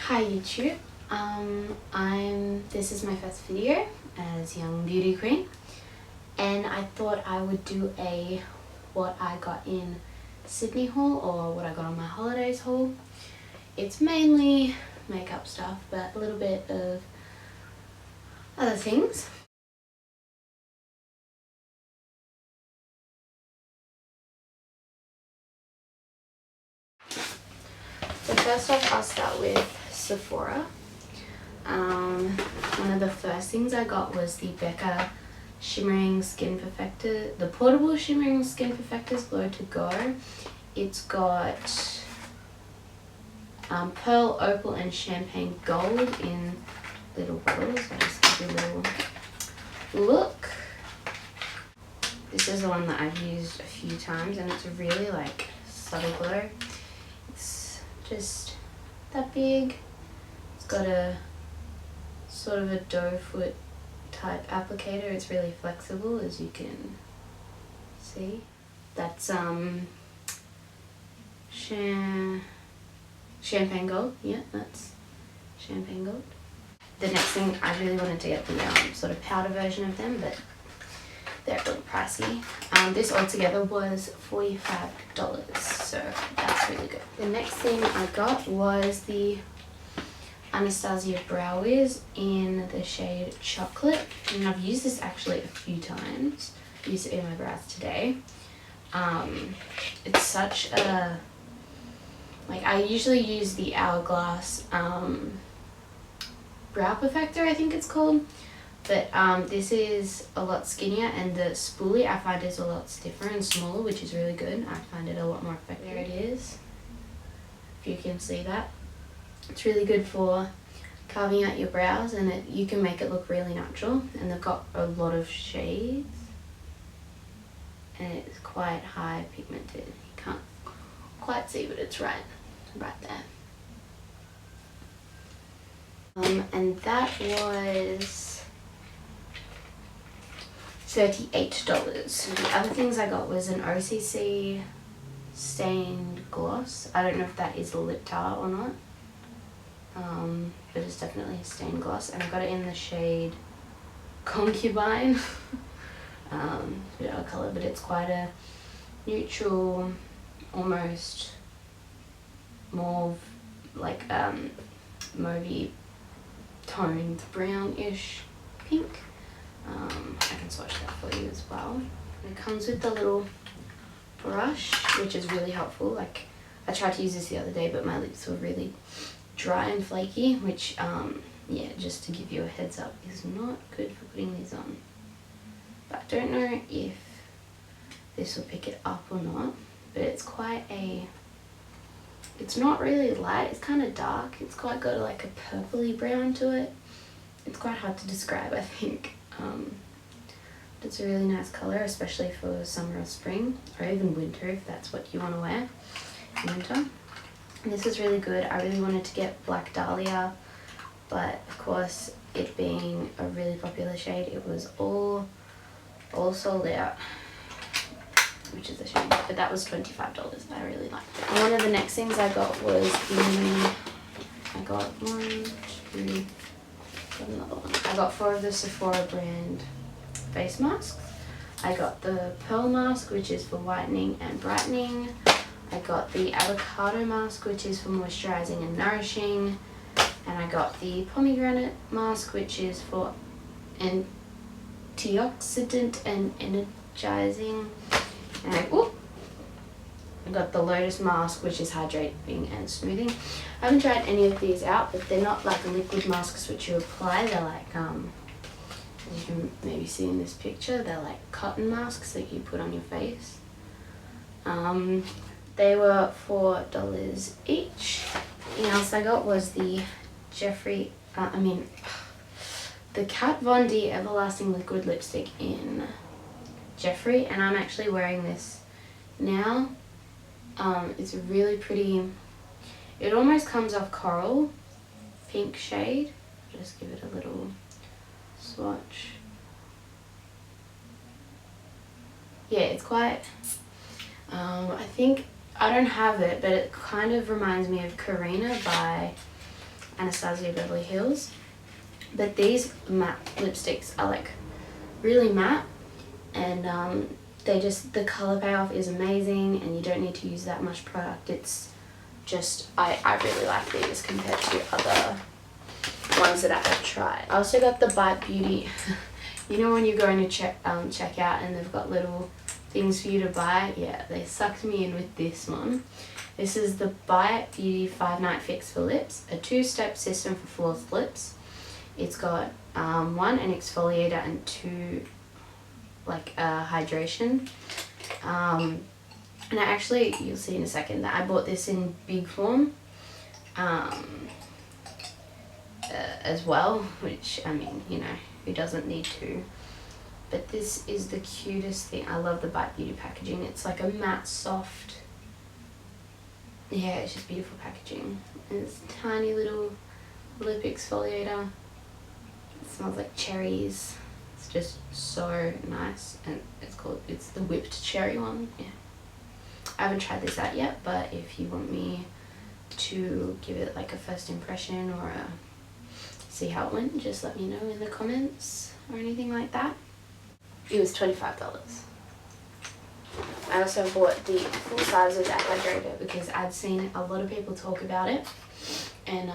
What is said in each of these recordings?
Hi YouTube, this is my first video as Young Beauty Queen, and I thought I would do a what I got in Sydney haul or what I got on my holidays haul. It's mainly makeup stuff, but a little bit of other things. So first off, I'll start with Sephora. One of the first things I got was the Mecca Shimmering Skin Perfector, the Portable Shimmering Skin Perfectors Glow to Go. It's got Pearl, Opal and Champagne Gold in little bottles. I'll just give you a little look. This is the one that I've used a few times and it's a really like subtle glow. It's just that big. It's got a sort of a doe foot type applicator. It's really flexible, as you can see. That's Champagne Gold. Yeah, that's Champagne Gold. The next thing, I really wanted to get the sort of powder version of them, but they're a little pricey. This altogether was $45, so that's really good. The next thing I got was the Anastasia Brow Wiz in the shade Chocolate, and I've used this actually a few times. I used it in my brows today. It's such a, like, I usually use the Hourglass brow perfector, I think it's called, but this is a lot skinnier, and the spoolie I find is a lot stiffer and smaller, which is really good. I find it a lot more effective. There it is, if you can see that. It's really good for carving out your brows, and you can make it look really natural, and they've got a lot of shades and it's quite high pigmented. You can't quite see, but it's right there. And that was $38. The other things I got was an OCC stained gloss. I don't know if that is a lip tar or not. But it's definitely a stained gloss, and I got it in the shade Concubine. Bit of colour, but it's quite a neutral, almost mauve, like mauvey toned brownish pink. I can swatch that for you as well. And it comes with the little brush, which is really helpful. Like, I tried to use this the other day, but my lips were really dry and flaky, which yeah, just to give you a heads up, is not good for putting these on. But I don't know if this will pick it up or not, but it's quite a, it's not really light, it's kind of dark. It's quite got like a purpley brown to it. It's quite hard to describe, I think. It's a really nice color, especially for summer or spring, or even winter if that's what you want to wear in winter. And this is really good. I really wanted to get Black Dahlia, but of course, it being a really popular shade, it was all sold out, which is a shame. But that was $25. I really liked it. And one of the next things I got was I got another one. I got 4 of the Sephora brand face masks. I got the Pearl mask, which is for whitening and brightening. I got the avocado mask, which is for moisturizing and nourishing, and I got the pomegranate mask, which is for antioxidant and energizing, and I got the lotus mask, which is hydrating and smoothing. I haven't tried any of these out, but they're not like liquid masks which you apply. They're like as you can maybe see in this picture, they're like cotton masks that you put on your face. They were $4 each. Anything else I got was the the Kat Von D Everlasting Liquid Lipstick in Jeffrey, and I'm actually wearing this now. It's really pretty. It almost comes off coral pink shade. Just give it a little swatch. Yeah, it's quite, I think, I don't have it, but it kind of reminds me of Karina by Anastasia Beverly Hills. But these matte lipsticks are like really matte, and the colour payoff is amazing, and you don't need to use that much product. It's just, I really like these compared to other ones that I have tried. I also got the Bite Beauty. You know when you go into check out and they've got little things for you to buy? Yeah, they sucked me in with this one. This is the Bite Beauty 5-Night Fix for Lips, a 2-step system for flawless lips. It's got 1, an exfoliator, and 2, like hydration. And I actually, you'll see in a second, that I bought this in big form as well, which, I mean, you know, who doesn't need to? But this is the cutest thing. I love the Bite Beauty packaging. It's like a matte soft, yeah, it's just beautiful packaging. And it's a tiny little lip exfoliator. It smells like cherries. It's just so nice, and it's the whipped cherry one. Yeah, I haven't tried this out yet, but if you want me to give it like a first impression or see how it went, just let me know in the comments or anything like that. It was $25. I also bought the full size of that hydrator because I'd seen a lot of people talk about it, and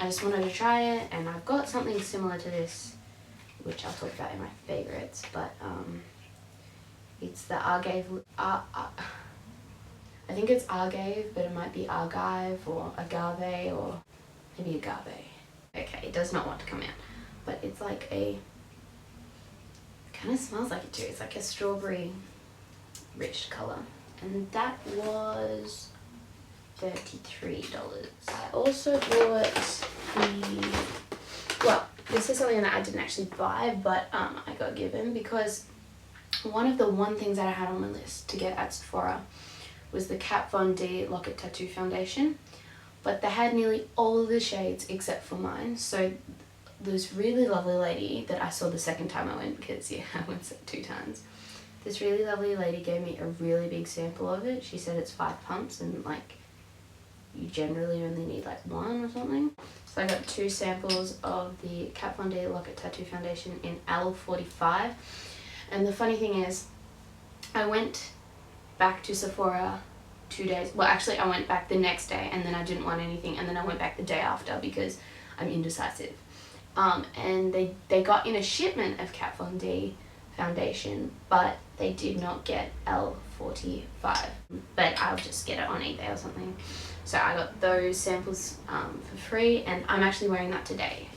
I just wanted to try it, and I've got something similar to this, which I'll talk about in my favorites, but it's the Argave, I think it's Argave, but it might be Argive or Agave, or maybe Agave. Okay, it does not want to come out, but it's like it kind of smells like it too. It's like a strawberry rich colour, and that was $33. I also bought well, this is something that I didn't actually buy, but I got given, because one of the things that I had on my list to get at Sephora was the Kat Von D Lock-It Tattoo Foundation, but they had nearly all of the shades except for mine. So this really lovely lady that I saw the second time I went, because yeah, I went 2 times, this really lovely lady gave me a really big sample of it. She said it's 5 pumps, and like you generally only need like 1 or something. So I got 2 samples of the Kat Von D Lock-It Tattoo Foundation in L45. And the funny thing is, I went back to Sephora 2 days. Well, actually, I went back the next day, and then I didn't want anything, and then I went back the day after because I'm indecisive. And they got in a shipment of Kat Von D foundation, but they did not get L45. But I'll just get it on eBay or something. So I got those samples for free, and I'm actually wearing that today.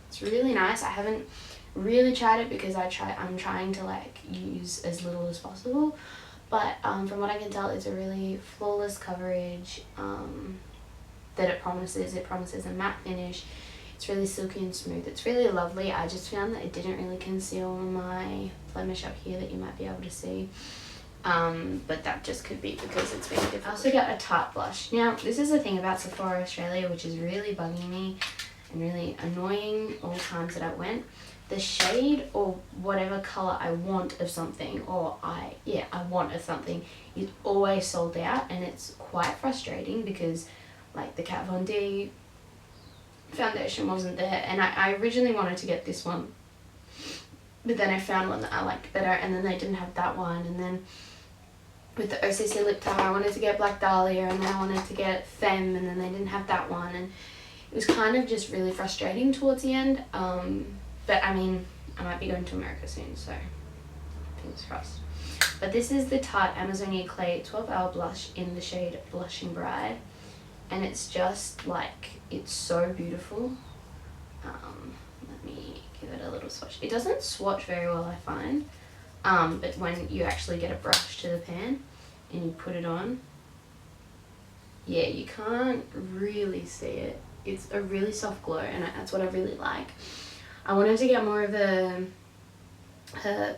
It's really nice. I haven't really tried it because I'm trying to like use as little as possible, but from what I can tell, it's a really flawless coverage that it promises. It promises a matte finish. It's really silky and smooth. It's really lovely. I just found that it didn't really conceal my blemish up here that you might be able to see. But that just could be because it's very difficult. I also got a Tarte blush. Now, this is the thing about Sephora Australia, which is really bugging me and really annoying all times that I went. The shade or whatever colour I want of something, or I want of something, is always sold out, and it's quite frustrating because like the Kat Von D foundation wasn't there, and I originally wanted to get this one, but then I found one that I liked better, and then they didn't have that one, and then with the OCC lip tint I wanted to get Black Dahlia, and then I wanted to get Femme, and then they didn't have that one, and it was kind of just really frustrating towards the end. But I mean, I might be going to America soon, so fingers crossed. But this is the Tarte Amazonia Clay 12-Hour Blush in the shade Blushing Bride, and it's just like, it's so beautiful. Let me give it a little swatch. It doesn't swatch very well, I find, but when you actually get a brush to the pan and you put it on, yeah, you can't really see it. It's a really soft glow, and that's what I really like. I wanted to get more of a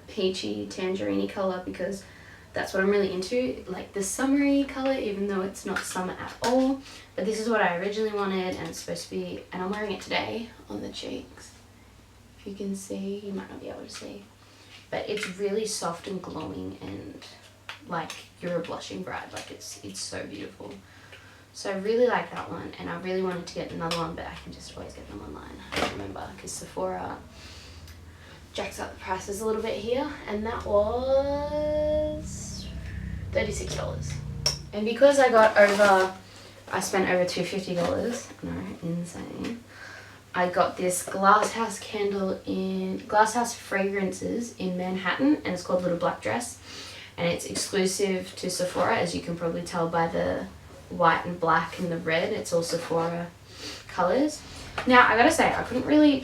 peachy tangerine colour because that's what I'm really into, like the summery colour, even though it's not summer at all. But this is what I originally wanted, and it's supposed to be, and I'm wearing it today on the cheeks. If you can see, you might not be able to see, but it's really soft and glowing, and like you're a blushing bride. Like it's so beautiful. So I really like that one, and I really wanted to get another one, but I can just always get them online. I don't remember, because Sephora jacks up the prices a little bit here, and that was $36. And because I spent over $250, no, insane. I got this Glasshouse Glasshouse fragrances in Manhattan, and it's called Little Black Dress, and it's exclusive to Sephora, as you can probably tell by the white and black and the red. It's all Sephora colors. Now, I gotta say,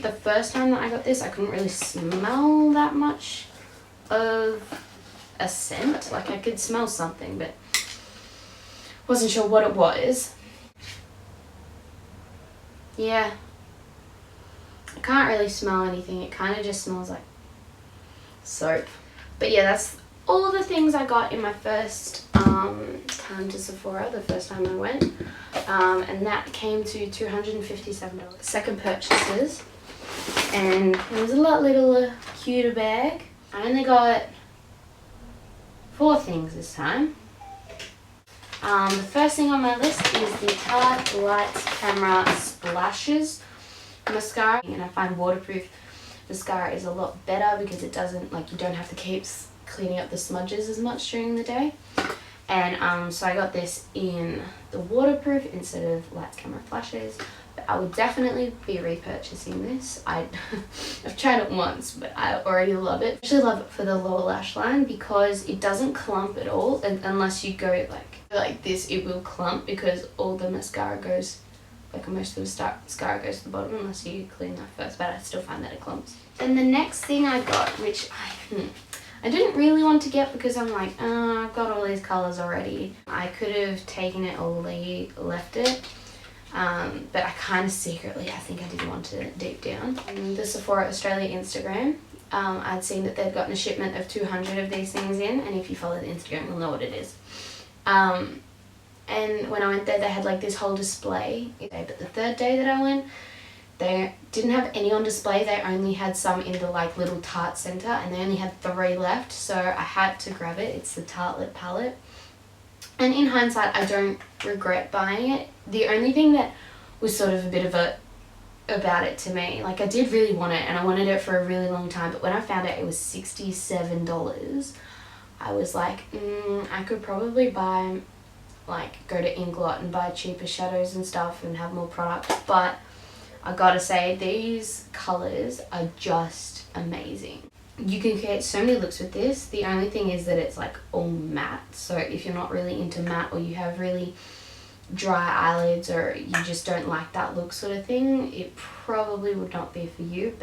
the first time that I got this, I couldn't really smell that much of a scent. Like, I could smell something, but wasn't sure what it was. Yeah. I can't really smell anything. It kind of just smells like soap. But yeah, that's all the things I got in my first time to Sephora, the first time I went. And that came to $257. Second purchases. And it was a lot little cuter bag. I only got 4 things this time. The first thing on my list is the Tarte Lights Camera Splashes mascara, and I find waterproof mascara is a lot better because it doesn't, like, you don't have to keep cleaning up the smudges as much during the day. And so I got this in the waterproof instead of Lights Camera Flashes. But I would definitely be repurchasing this. I've tried it once, but I already love it. I actually love it for the lower lash line because it doesn't clump at all, and unless you go like this, it will clump because all the mascara goes, like most of the mascara goes to the bottom unless you clean that first, but I still find that it clumps. Then the next thing I got, which I didn't really want to get because I'm like, I've got all these colours already. I could have taken it or left it, but I kind of secretly, I think I did want to deep down. On the Sephora Australia Instagram, I'd seen that they'd gotten a shipment of 200 of these things in, and if you follow the Instagram, you'll know what it is. And when I went there, they had like this whole display. But the third day that I went, they didn't have any on display. They only had some in the like little Tarte center, and they only had 3 left. So I had to grab it. It's the Tarte Lip Palette. And in hindsight, I don't regret buying it. The only thing that was sort of a bit of about it to me, like, I did really want it, and I wanted it for a really long time. But when I found out it was $67, I was like, I could probably buy, like, go to Inglot and buy cheaper shadows and stuff and have more product. But I gotta say, these colors are just amazing. You can create so many looks with this. The only thing is that it's like all matte. So if you're not really into matte, or you have really dry eyelids, or you just don't like that look sort of thing, it probably would not be for you.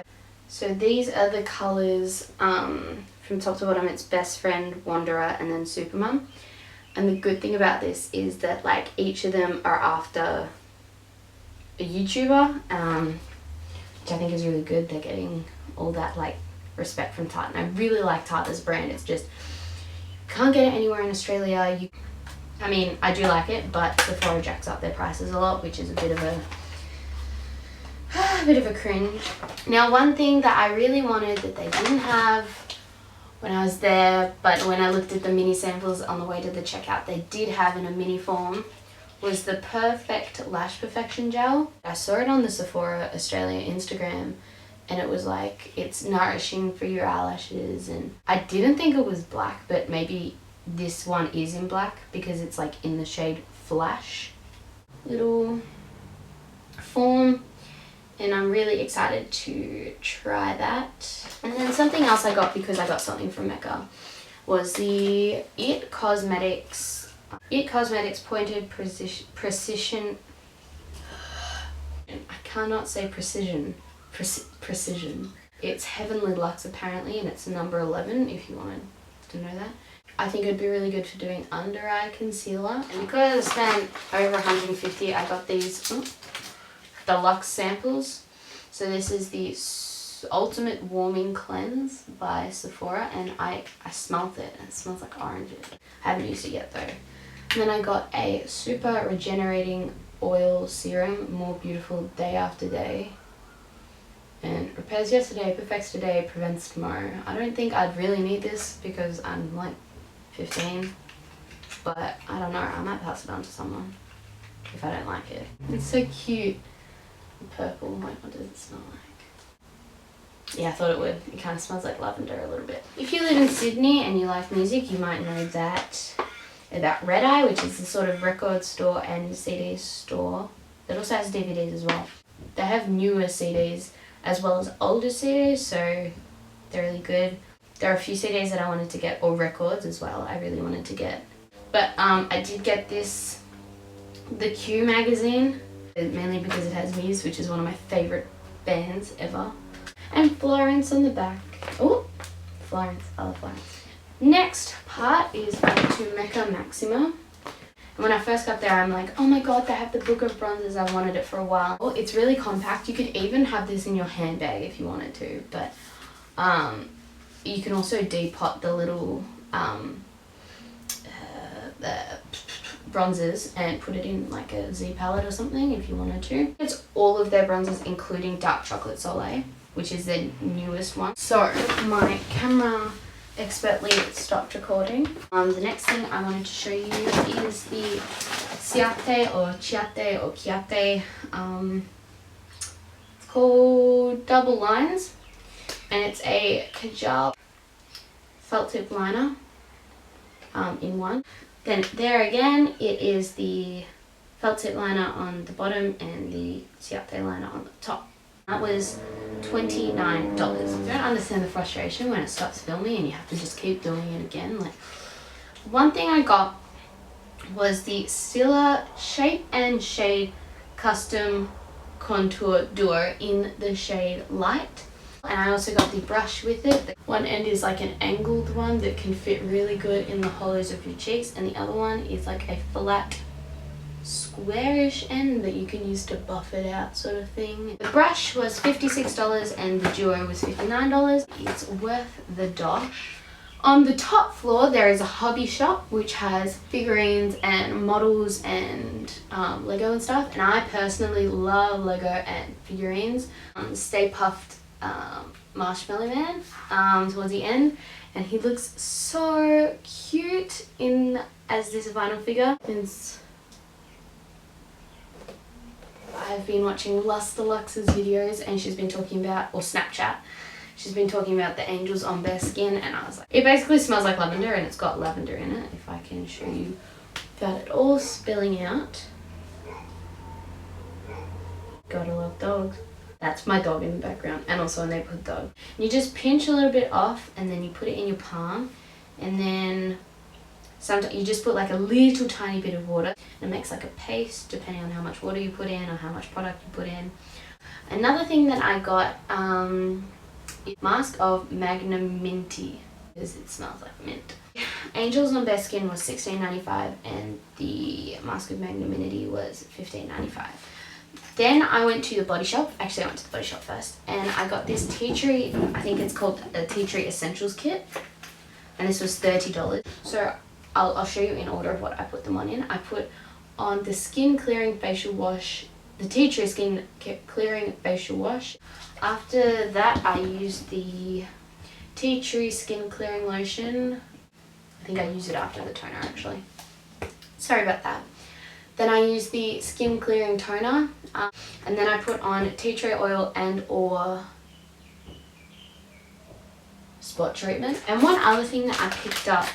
So these are the colors from top to bottom. It's Best Friend, Wanderer, and then Supermom. And the good thing about this is that, like, each of them are after a YouTuber, which I think is really good. They're getting all that, like, respect from Tarte, and I really like Tarte as a brand. It's just, can't get it anywhere in Australia. I mean, I do like it, but Sephora jacks up their prices a lot, which is a bit of a cringe. Now, one thing that I really wanted that they didn't have when I was there, but when I looked at the mini samples on the way to the checkout, they did have in a mini form, was the Perfect Lash Perfection Gel. I saw it on the Sephora Australia Instagram, and it was like, it's nourishing for your eyelashes, and I didn't think it was black, but maybe this one is in black because it's like in the shade Flash. Little form, and I'm really excited to try that. And then something else I got because I got something from Mecca was the It Cosmetics Pointed Precision. I cannot say precision. Precision. It's Heavenly Luxe apparently, and it's number 11 if you wanted to know that. I think it'd be really good for doing under eye concealer. And because I spent over $150, I got these deluxe samples. So this is the Ultimate Warming Cleanse by Sephora, and I smelt it, and it smells like oranges. I haven't used it yet though. And then I got a Super Regenerating Oil Serum, More Beautiful Day After Day. And repairs yesterday, perfects today, prevents tomorrow. I don't think I'd really need this because I'm like 15, but I don't know, I might pass it on to someone. if I don't like it. It's so cute. Purple. Wait, what does it smell like? Yeah, I thought it would. It kind of smells like lavender a little bit. If you live in Sydney and you like music, you might know that about Red Eye, which is a sort of record store and CD store that also has DVDs as well. They have newer CDs as well as older CDs, so they're really good. There are a few CDs that I wanted to get, or records as well, I really wanted to get. But I did get this, the Q magazine, mainly because it has Muse, which is one of my favourite bands ever. And Florence on the back. Oh, Florence, I love Florence. Next part is to Mecca Maxima. And when I first got there, I'm like, oh my god, they have the book of bronzes. I wanted it for a while. Oh, it's really compact. You could even have this in your handbag if you wanted to, but you can also depot the little the bronzes and put it in like a Z palette or something if you wanted to. It's all of their bronzes, including Dark Chocolate Soleil, which is their newest one. So my camera expertly stopped recording. The next thing I wanted to show you is the Ciate or Chiate or Chiate. It's called Double Lines, and it's a Kajal felt tip liner in one. Then there again, it is the felt tip liner on the bottom and the Ciate liner on the top. That was $29. I don't understand the frustration when it stops filming and you have to just keep doing it again. Like, one thing I got was the Stila Shape and Shade Custom Contour Duo in the shade Light. And I also got the brush with it. One end is like an angled one that can fit really good in the hollows of your cheeks, and the other one is like a flat squarish end that you can use to buff it out sort of thing. The brush was $56 and the duo was $59. It's worth the dosh. On the top floor there is a hobby shop which has figurines and models and Lego and stuff, and I personally love Lego and figurines. Stay Puft Marshmallow Man towards the end, and he looks so cute in as this vinyl figure. I've been watching Lust Deluxe's videos and she's been talking about, or Snapchat, she's been talking about the angels on bare skin, and I was like, it basically smells like lavender and it's got lavender in it, if I can show you without it all spilling out. Gotta love dogs. That's my dog in the background, and also a neighborhood dog. You just pinch a little bit off and then you put it in your palm, and then sometimes you just put like a little tiny bit of water and it makes like a paste depending on how much water you put in or how much product you put in. Another thing that I got is Mask of Magnanimity, because it smells like mint. Angels on Bare Skin was $16.95 and the Mask of Magnanimity was $15.95. Then I went to the Body Shop. Actually, I went to the Body Shop first, and I got this Tea Tree, I think it's called a Tea Tree Essentials Kit, and this was $30. So I'll show you in order of what I put them on in. I put on the Skin Clearing Facial Wash, the Tea Tree Skin Clearing Facial Wash. After that, I used the Tea Tree Skin Clearing Lotion. I think I used it after the toner, actually. Sorry about that. Then I used the Skin Clearing Toner, and then I put on tea tree oil and or spot treatment. And one other thing that I picked up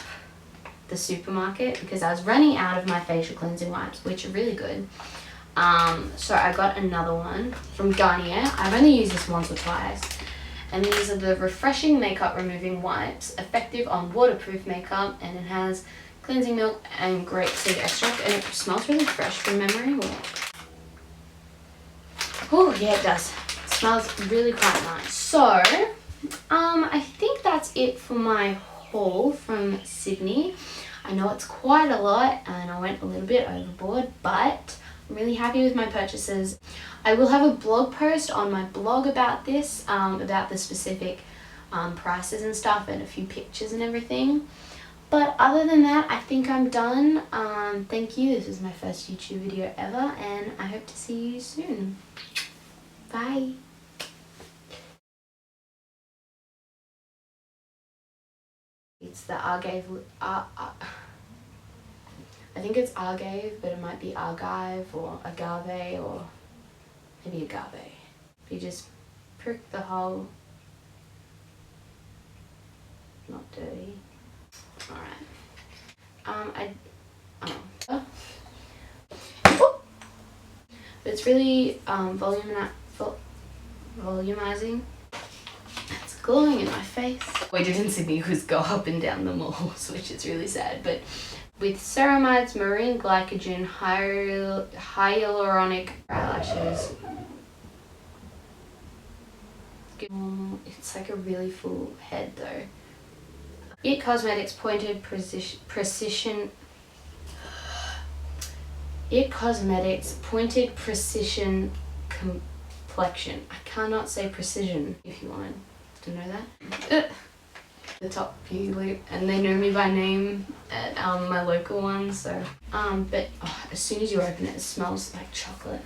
the supermarket, because I was running out of my facial cleansing wipes, which are really good. So I got another one from Garnier. I've only used this once or twice. And these are the Refreshing Makeup Removing Wipes, effective on waterproof makeup, and it has cleansing milk and grapeseed extract, and it smells really fresh from memory. Oh yeah, it does. It smells really quite nice. So I think that's it for my haul from Sydney. I know it's quite a lot and I went a little bit overboard, but I'm really happy with my purchases. I will have a blog post on my blog about this, about the specific prices and stuff, and a few pictures and everything. But other than that, I think I'm done. Thank you. This is my first YouTube video ever, and I hope to see you soon. Bye. It's the I think it's agave, but it might be argive or agave or maybe agave. You just prick the hole. Not dirty. Alright. It's really volumizing. It's glowing in my face. What we did in Sydney was go up and down the malls, which is really sad. But with ceramides, marine glycogen, hyaluronic eyelashes. It's like a really full head though. It Cosmetics pointed precision. It Cosmetics pointed precision complexion. I cannot say precision if you wanted to know that. The top beauty loop, and they know me by name at my local one. So but as soon as you open it, it smells like chocolate.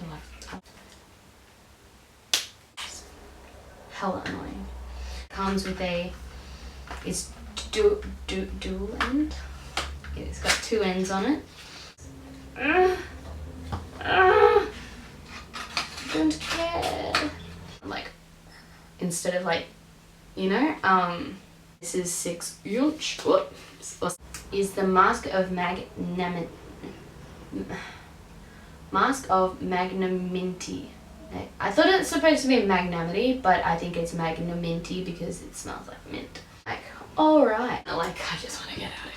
I love it. It's hella annoying. Comes with it's dual end. It's got 2 ends on it. Don't care. Like, instead of like, you know, this is 6 inch. Whoops. Is the mask of magnanimity. I thought it's supposed to be magnanimity, but I think it's magnanimity because it smells like mint. Like, alright. Like, I just want to get out of here.